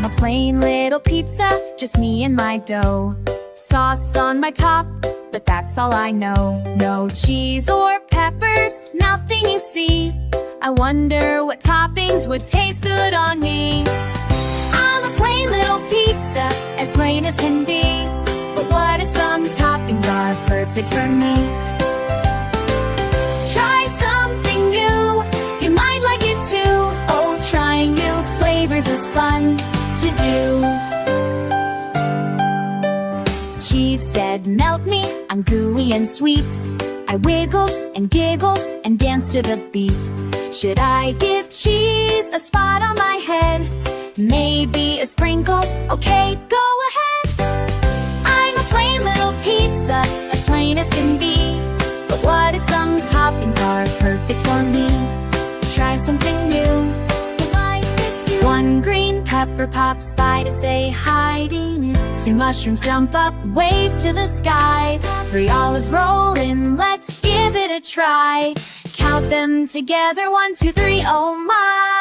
a plain little pizza, just me and my dough. Sauce on my top, but that's all I know. No cheese or peppers, nothing you see. I wonder what toppings would taste good on me. I'm a plain little pizza, as plain as can be. But what if some toppings are perfect for me? Try something new, you might like it too. Oh, trying new flavors is fun to do. Cheese said, melt me, I'm gooey and sweet. I wiggled and giggled and danced to the beat. Should I give cheese a spot on my head? Maybe a sprinkle, okay, go ahead. I'm a plain little pizza, as plain as can be. But what if some toppings are perfect for me? Try something new, so I could do. One green pepper pops by to say hi. 2 mushrooms jump up, wave to the sky. 3 olives roll in, let's give it a try. Count them together, 1, 2, 3, oh my.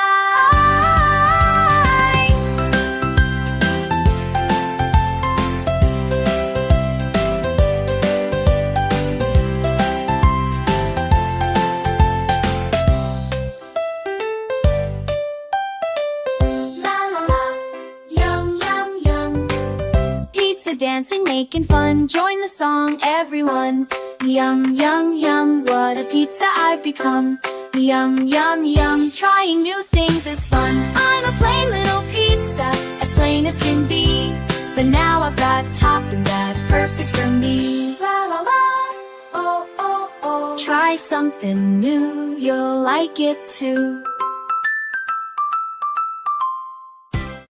Dancing, making fun, join the song, everyone. Yum, yum, yum, what a pizza I've become. Yum, yum, yum, trying new things is fun. I'm a plain little pizza, as plain as can be. But now I've got toppings that are perfect for me. La la la, oh, oh, oh. Try something new, you'll like it too.